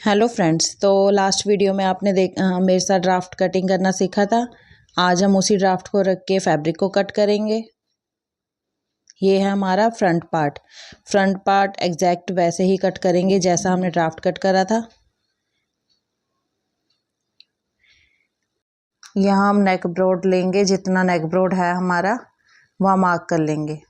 Hello friends. तो last video में आपने मेरे साथ ड्राफ्ट कटिंग करना सीखा था। आज हम उसी ड्राफ्ट को रख के फैब्रिक को कट करेंगे। ये है हमारा front part. Front part exact वैसे ही कट करेंगे जैसा हमने ड्राफ्ट कट करा था। यहाँ हम नेक ब्रॉड लेंगे, जितना नेक ब्रॉड है हमारा वह मार्क कर लेंगे।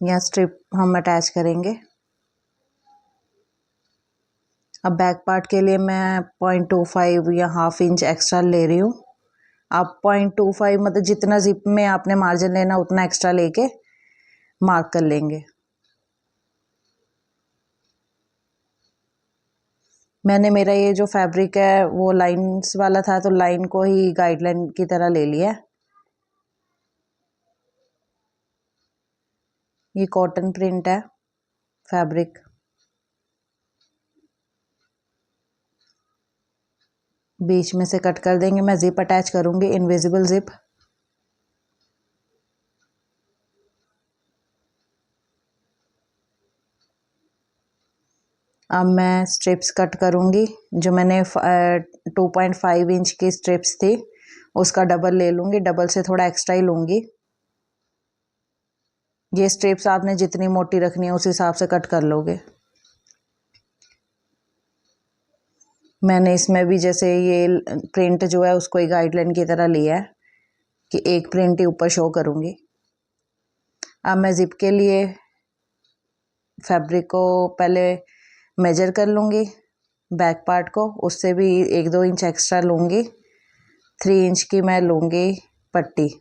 यहाँ स्ट्रिप हम अटैच करेंगे। अब बैक पार्ट के लिए मैं 0.25 या हाफ इंच एक्स्ट्रा ले रही हूँ। आप 0.25 मतलब जितना जिप में आपने मार्जिन लेना उतना एक्स्ट्रा लेके मार्क कर लेंगे। मैंने मेरा ये जो फैब्रिक है वो लाइंस वाला था, तो लाइन को ही गाइडलाइन की तरह ले लिया। ये कॉटन प्रिंट है फैब्रिक। बीच में से कट कर देंगे। मैं जिप अटैच करूंगी, इनविजिबल जिप। अब मैं स्ट्रिप्स कट करूंगी। जो मैंने 2.5 इंच की स्ट्रिप्स थी उसका डबल ले लूंगी। डबल से थोड़ा एक्स्ट्रा ही लूंगी। ये स्ट्रिप्स आपने जितनी मोटी रखनी है उस हिसाब से कट कर लोगे। मैंने इसमें भी जैसे ये प्रिंट जो है उसको ही गाइडलाइन की तरह लिया है कि एक प्रिंट ही ऊपर शो करूंगी। अब मैं जिप के लिए फैब्रिक को पहले मेजर कर लूँगी। बैक पार्ट को उससे भी 1-2 इंच एक्स्ट्रा लूँगी। 3 इंच की मैं लूँगी पट्टी।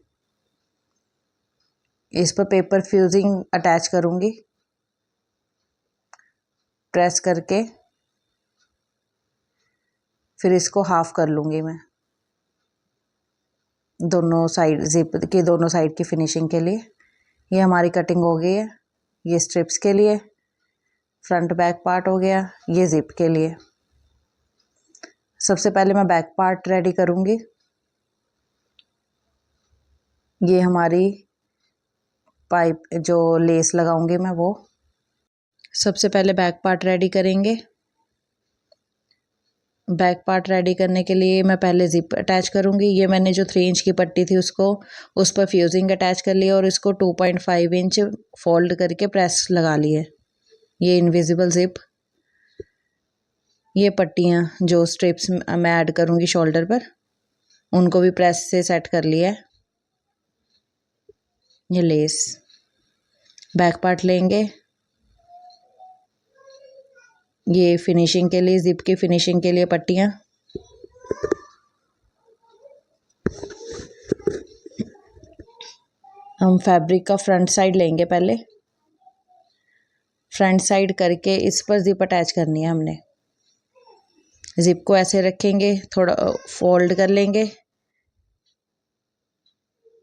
इस पर पेपर फ्यूजिंग अटैच करूँगी। प्रेस करके फिर इसको हाफ कर लूँगी मैं, दोनों साइड जिप की दोनों साइड की फिनिशिंग के लिए। ये हमारी कटिंग हो गई है। ये स्ट्रिप्स के लिए फ्रंट बैक पार्ट हो गया। ये जिप के लिए। सबसे पहले मैं बैक पार्ट रेडी करूँगी। ये हमारी पाइप जो लेस लगाऊंगी मैं वो। सबसे पहले बैक पार्ट रेडी करेंगे। बैक पार्ट रेडी करने के लिए मैं पहले जिप अटैच करूंगी। ये मैंने जो 3 इंच की पट्टी थी उसको उस पर फ्यूजिंग अटैच कर लिया और इसको 2.5 इंच फोल्ड करके प्रेस लगा लिए। ये इनविजिबल जिप। ये पट्टियाँ जो स्ट्रिप्स मैं ऐड करूंगी शोल्डर पर उनको भी प्रेस से सेट कर लिया है। ये लेस। बैक पार्ट लेंगे। ये फिनिशिंग के लिए, जिप की फिनिशिंग के लिए पट्टियाँ। हम फैब्रिक का फ्रंट साइड लेंगे पहले। फ्रंट साइड करके इस पर जिप अटैच करनी है हमने। जिप को ऐसे रखेंगे, थोड़ा फोल्ड कर लेंगे।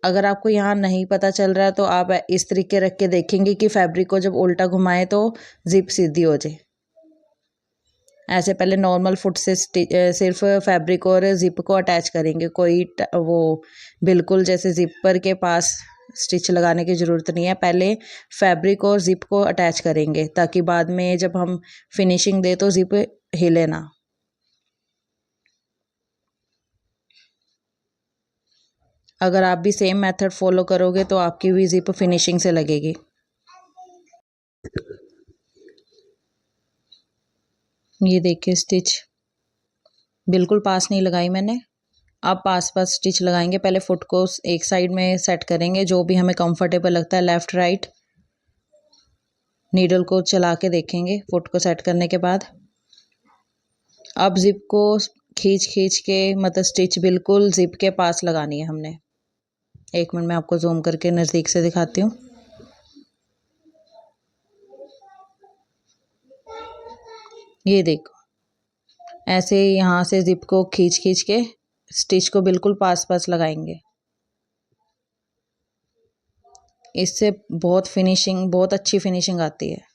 अगर आपको यहाँ नहीं पता चल रहा है तो आप इस तरीके रख के देखेंगे कि फैब्रिक को जब उल्टा घुमाएं तो जिप सीधी हो जाए। ऐसे पहले नॉर्मल फुट से सिर्फ फैब्रिक और जिप को अटैच करेंगे। कोई वो बिल्कुल जैसे जिपर के पास स्टिच लगाने की ज़रूरत नहीं है। पहले फैब्रिक और जिप को अटैच करेंगे ताकि बाद में जब हम फिनिशिंग दे तो जिप हिले ना। अगर आप भी सेम मेथड फॉलो करोगे तो आपकी भी जिप फिनिशिंग से लगेगी। ये देखिए स्टिच बिल्कुल पास नहीं लगाई मैंने। अब पास पास स्टिच लगाएंगे। पहले फुट को एक साइड में सेट करेंगे जो भी हमें कंफर्टेबल लगता है, लेफ़्ट राइट। नीडल को चला के देखेंगे फुट को सेट करने के बाद। अब जिप को खींच खींच के मतलब स्टिच बिल्कुल जिप के पास लगानी है हमने। एक मिनट में आपको जूम करके नज़दीक से दिखाती हूँ। ये देखो ऐसे यहाँ से जिप को खींच खींच के स्टिच को बिल्कुल पास पास लगाएंगे। इससे बहुत अच्छी फिनिशिंग आती है।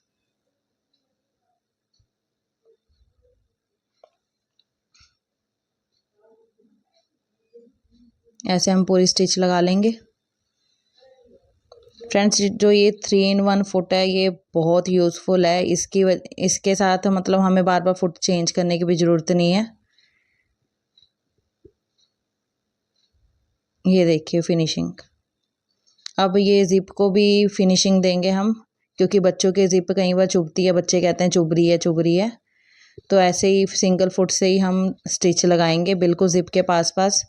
ऐसे हम पूरी स्टिच लगा लेंगे। फ्रेंड्स जो ये 3 in 1 फुट है ये बहुत यूज़फुल है। इसके साथ मतलब हमें बार बार फुट चेंज करने की भी ज़रूरत नहीं है। ये देखिए फिनिशिंग। अब ये ज़िप को भी फिनिशिंग देंगे हम, क्योंकि बच्चों के ज़िप कई बार चुभती है, बच्चे कहते हैं चुभ रही है चुभ रही है। तो ऐसे ही सिंगल फुट से ही हम स्टिच लगाएंगे बिल्कुल ज़िप के पास पास।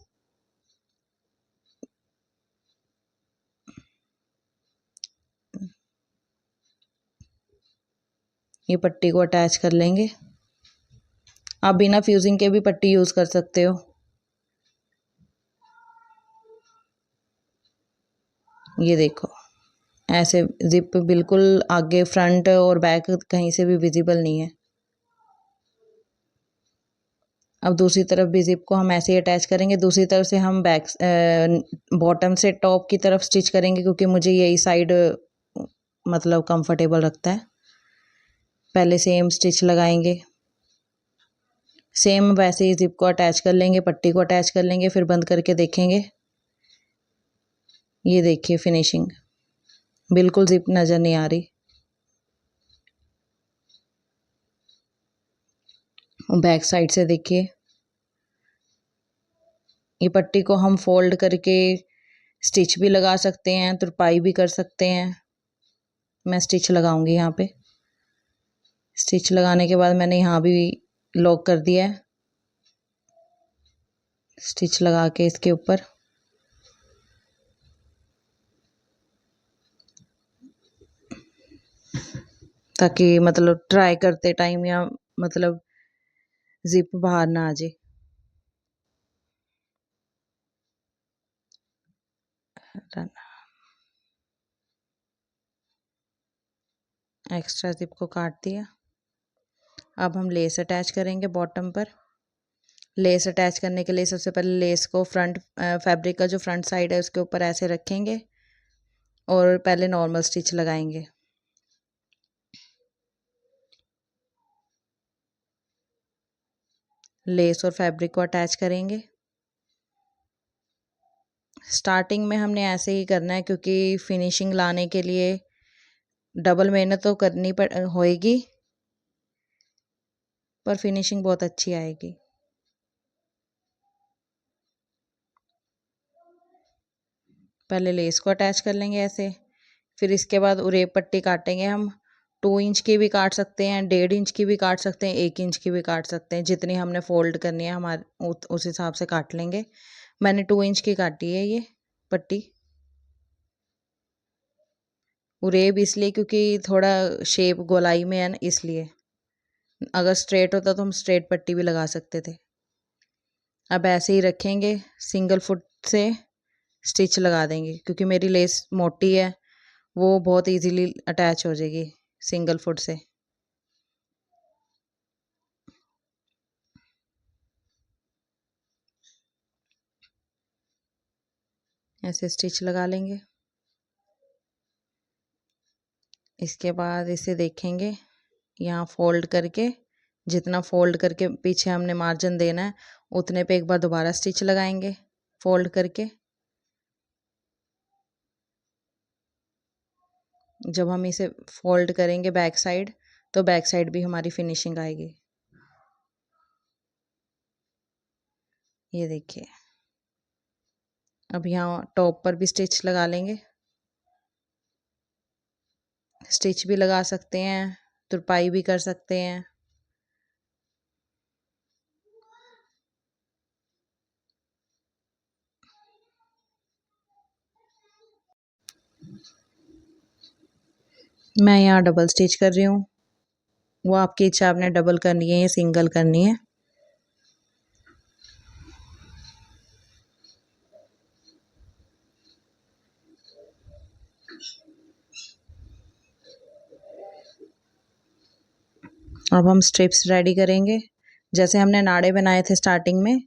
ये पट्टी को अटैच कर लेंगे। आप बिना फ्यूजिंग के भी पट्टी यूज़ कर सकते हो। ये देखो ऐसे ज़िप बिल्कुल आगे फ्रंट और बैक कहीं से भी विजिबल नहीं है। अब दूसरी तरफ भी ज़िप को हम ऐसे ही अटैच करेंगे। दूसरी तरफ से हम बॉटम से टॉप की तरफ स्टिच करेंगे, क्योंकि मुझे यही साइड मतलब कंफर्टेबल रखता है। पहले सेम स्टिच लगाएंगे, सेम वैसे ही ज़िप को अटैच कर लेंगे, पट्टी को अटैच कर लेंगे, फिर बंद करके देखेंगे। ये देखिए फिनिशिंग, बिल्कुल ज़िप नज़र नहीं आ रही। बैक साइड से देखिए, ये पट्टी को हम फोल्ड करके स्टिच भी लगा सकते हैं, तुरपाई भी कर सकते हैं। मैं स्टिच लगाऊंगी यहाँ पे। स्टिच लगाने के बाद मैंने यहाँ भी लॉक कर दिया है। स्टिच लगा के इसके ऊपर ताकि मतलब ट्राई करते टाइम या मतलब ज़िप बाहर ना आ जाए। एक्स्ट्रा ज़िप को काट दिया। अब हम लेस अटैच करेंगे बॉटम पर। लेस अटैच करने के लिए सबसे पहले लेस को फ्रंट फैब्रिक का जो फ्रंट साइड है उसके ऊपर ऐसे रखेंगे और पहले नॉर्मल स्टिच लगाएंगे। लेस और फैब्रिक को अटैच करेंगे। स्टार्टिंग में हमने ऐसे ही करना है, क्योंकि फिनिशिंग लाने के लिए डबल मेहनत तो करनी होएगी, पर फिनिशिंग बहुत अच्छी आएगी। पहले लेस को अटैच कर लेंगे ऐसे, फिर इसके बाद उरेब पट्टी काटेंगे हम। 2 इंच की भी काट सकते हैं, 1.5 इंच की भी काट सकते हैं, 1 इंच की भी काट सकते हैं। जितनी हमने फोल्ड करनी है हमारे उस हिसाब से काट लेंगे। मैंने 2 इंच की काटी है ये पट्टी। उरेब इसलिए क्योंकि थोड़ा शेप गोलाई में है ना, इसलिए। अगर स्ट्रेट होता तो हम स्ट्रेट पट्टी भी लगा सकते थे। अब ऐसे ही रखेंगे, सिंगल फुट से स्टिच लगा देंगे, क्योंकि मेरी लेस मोटी है, वो बहुत इजीली अटैच हो जाएगी सिंगल फुट से। ऐसे स्टिच लगा लेंगे। इसके बाद इसे देखेंगे, यहाँ फोल्ड करके, जितना फोल्ड करके पीछे हमने मार्जिन देना है उतने पे एक बार दोबारा स्टिच लगाएंगे फोल्ड करके। जब हम इसे फोल्ड करेंगे बैक साइड, तो बैक साइड भी हमारी फिनिशिंग आएगी। ये देखिए। अब यहाँ टॉप पर भी स्टिच लगा लेंगे। स्टिच भी लगा सकते हैं, तुरपाई भी कर सकते हैं। मैं यहाँ डबल स्टिच कर रही हूँ, वो आपकी इच्छा, आपने डबल करनी है या सिंगल करनी है। अब हम स्ट्रिप्स रेडी करेंगे, जैसे हमने नाड़े बनाए थे स्टार्टिंग में,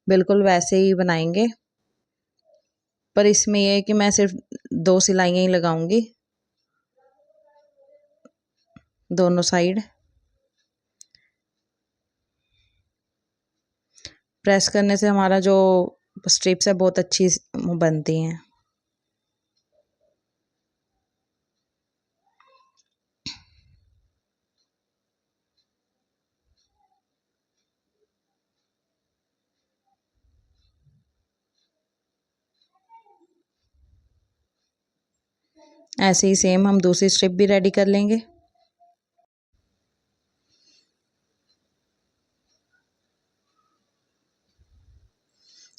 बिल्कुल वैसे ही बनाएंगे। पर इसमें यह है कि मैं सिर्फ 2 सिलाइयाँ ही लगाऊंगी दोनों साइड। प्रेस करने से हमारा जो स्ट्रिप्स है बहुत अच्छी बनती हैं। ऐसे ही सेम हम दूसरी स्ट्रिप भी रेडी कर लेंगे।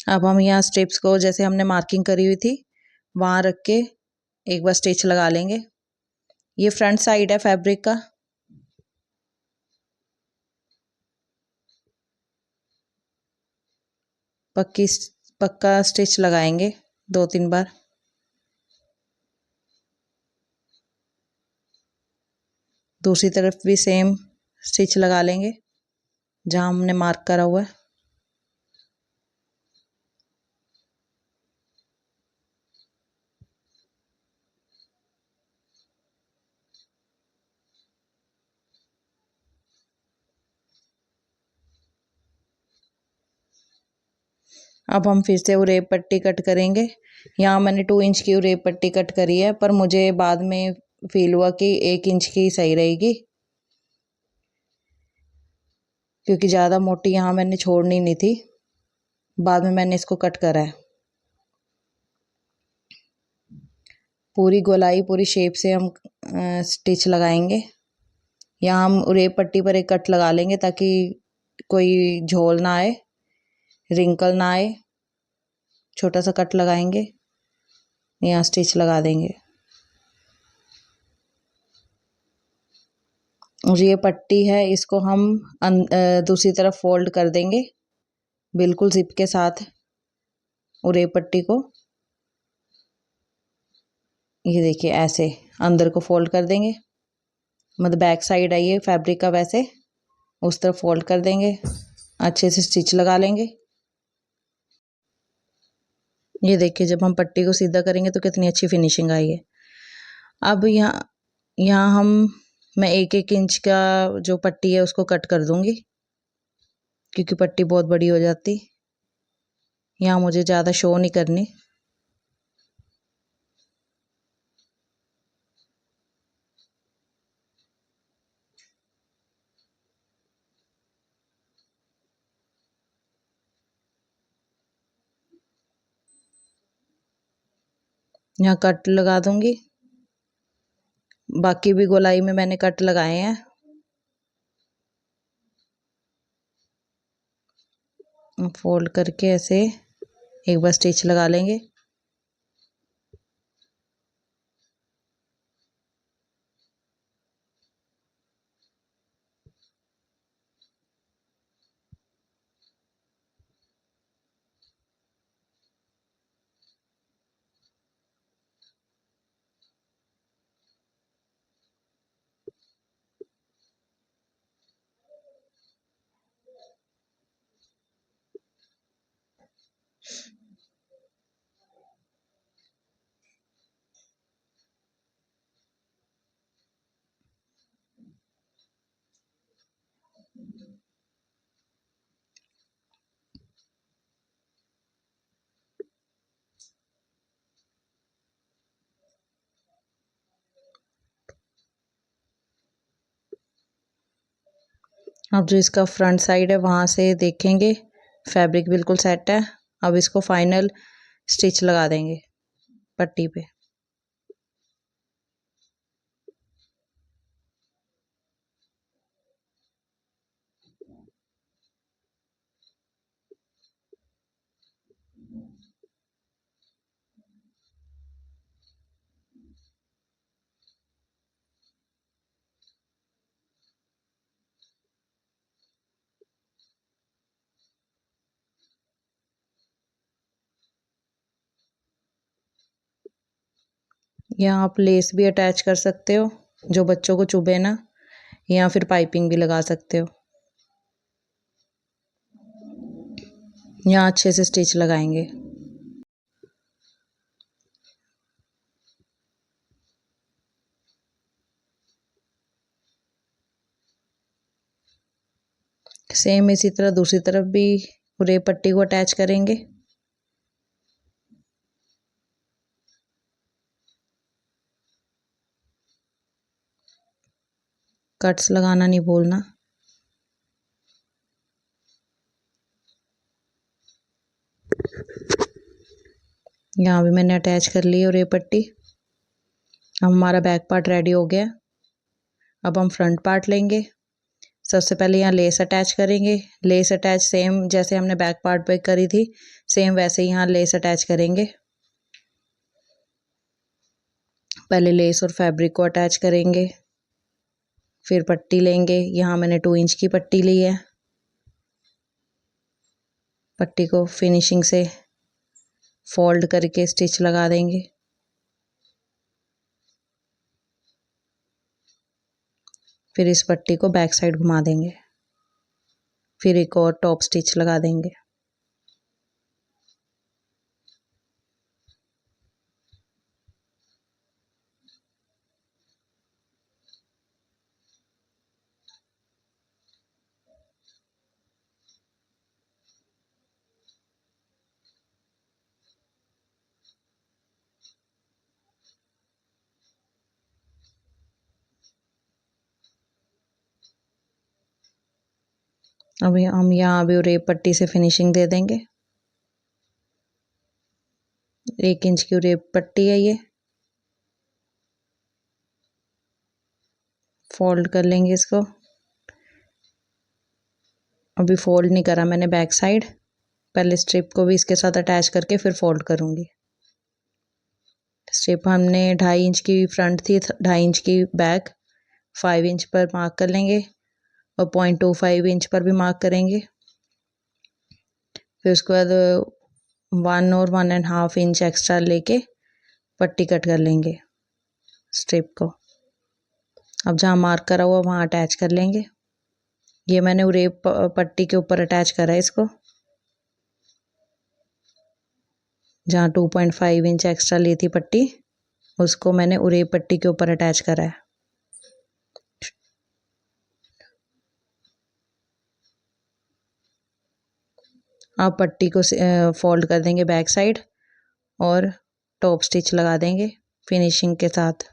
अब हम यहाँ स्ट्रिप्स को जैसे हमने मार्किंग करी हुई थी वहाँ रख के एक बार स्टिच लगा लेंगे। ये फ्रंट साइड है फैब्रिक का। पक्का स्टिच लगाएंगे 2-3 बार। दूसरी तरफ भी सेम स्टिच लगा लेंगे जहाँ हमने मार्क करा हुआ है। अब हम फिर से उरेब पट्टी कट करेंगे। यहाँ मैंने 2 इंच की उरेब पट्टी कट करी है, पर मुझे बाद में फील हुआ कि 1 इंच की सही रहेगी, क्योंकि ज़्यादा मोटी यहाँ मैंने छोड़नी नहीं थी। बाद में मैंने इसको कट करा है। पूरी गोलाई पूरी शेप से हम स्टिच लगाएंगे। यहाँ हम उरेब पट्टी पर एक कट लगा लेंगे ताकि कोई झोल ना आए, रिंकल ना आए। छोटा सा कट लगाएंगे, यहाँ स्टिच लगा देंगे। और ये पट्टी है, इसको हम दूसरी तरफ फोल्ड कर देंगे बिल्कुल जिप के साथ उरेब पट्टी को। ये देखिए ऐसे अंदर को फोल्ड कर देंगे, मतलब बैक साइड है ये फैब्रिक का, वैसे उस तरफ फोल्ड कर देंगे। अच्छे से स्टिच लगा लेंगे। ये देखिए जब हम पट्टी को सीधा करेंगे तो कितनी अच्छी फिनिशिंग आई है। अब यहाँ मैं 1-1 इंच का जो पट्टी है उसको कट कर दूंगी, क्योंकि पट्टी बहुत बड़ी हो जाती। यहाँ मुझे ज़्यादा शो नहीं करनी। यहाँ कट लगा दूंगी। बाकी भी गोलाई में मैंने कट लगाए हैं। फोल्ड करके ऐसे एक बार स्टिच लगा लेंगे। अब जो इसका फ्रंट साइड है वहाँ से देखेंगे फैब्रिक बिल्कुल सेट है। अब इसको फाइनल स्टिच लगा देंगे पट्टी पे। यहाँ आप लेस भी अटैच कर सकते हो जो बच्चों को चुभे ना, या फिर पाइपिंग भी लगा सकते हो। यहाँ अच्छे से स्टिच लगाएंगे। सेम इसी तरह दूसरी तरफ भी पूरे पट्टी को अटैच करेंगे। कट्स लगाना नहीं भूलना। यहाँ भी मैंने अटैच कर ली और ये पट्टी। अब हमारा बैक पार्ट रेडी हो गया। अब हम फ्रंट पार्ट लेंगे। सबसे पहले यहाँ लेस अटैच करेंगे। लेस अटैच सेम जैसे हमने बैक पार्ट पे करी थी, सेम वैसे ही यहाँ लेस अटैच करेंगे। पहले लेस और फैब्रिक को अटैच करेंगे, फिर पट्टी लेंगे। यहाँ मैंने 2 इंच की पट्टी ली है। पट्टी को फिनिशिंग से फोल्ड करके स्टिच लगा देंगे। फिर इस पट्टी को बैक साइड घुमा देंगे। फिर एक और टॉप स्टिच लगा देंगे। अभी हम यहाँ अभी रेप पट्टी से फिनिशिंग दे देंगे। 1 इंच की रेप पट्टी है ये। फोल्ड कर लेंगे इसको। अभी फोल्ड नहीं करा मैंने बैक साइड, पहले स्ट्रिप को भी इसके साथ अटैच करके फिर फोल्ड करूँगी। स्ट्रिप हमने 2.5 इंच की फ्रंट थी, 2.5 इंच की बैक, 5 इंच पर मार्क कर लेंगे और 0.25 इंच पर भी मार्क करेंगे। फिर उसके बाद 1 और 1.5 इंच एक्स्ट्रा लेके पट्टी कट कर लेंगे स्ट्रिप को। अब जहाँ मार्क करा हुआ वहाँ अटैच कर लेंगे। ये मैंने उरेप पट्टी के ऊपर अटैच करा है इसको। जहाँ 2.5 इंच एक्स्ट्रा ली थी पट्टी, उसको मैंने उरेप पट्टी के ऊपर अटैच करा है। अब पट्टी को फोल्ड कर देंगे बैक साइड और टॉप स्टिच लगा देंगे फिनिशिंग के साथ।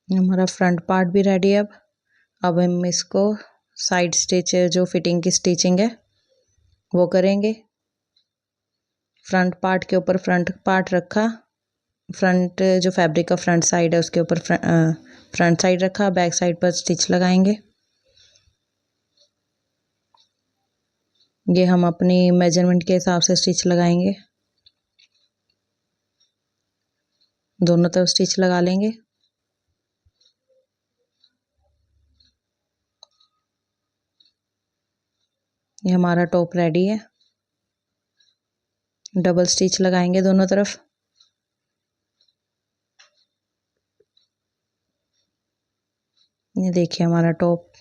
हमारा फ्रंट पार्ट भी रेडी है। अब हम इसको साइड स्टिच जो फिटिंग की स्टिचिंग है वो करेंगे। फ्रंट पार्ट के ऊपर फ्रंट पार्ट रखा, फ्रंट जो फैब्रिक का फ्रंट साइड है उसके ऊपर फ्रंट साइड रखा, बैक साइड पर स्टिच लगाएंगे। ये हम अपनी मेजरमेंट के हिसाब से स्टिच लगाएंगे। दोनों तरफ स्टिच लगा लेंगे। ये हमारा टॉप रेडी है। डबल स्टिच लगाएंगे दोनों तरफ। ये देखिए हमारा टॉप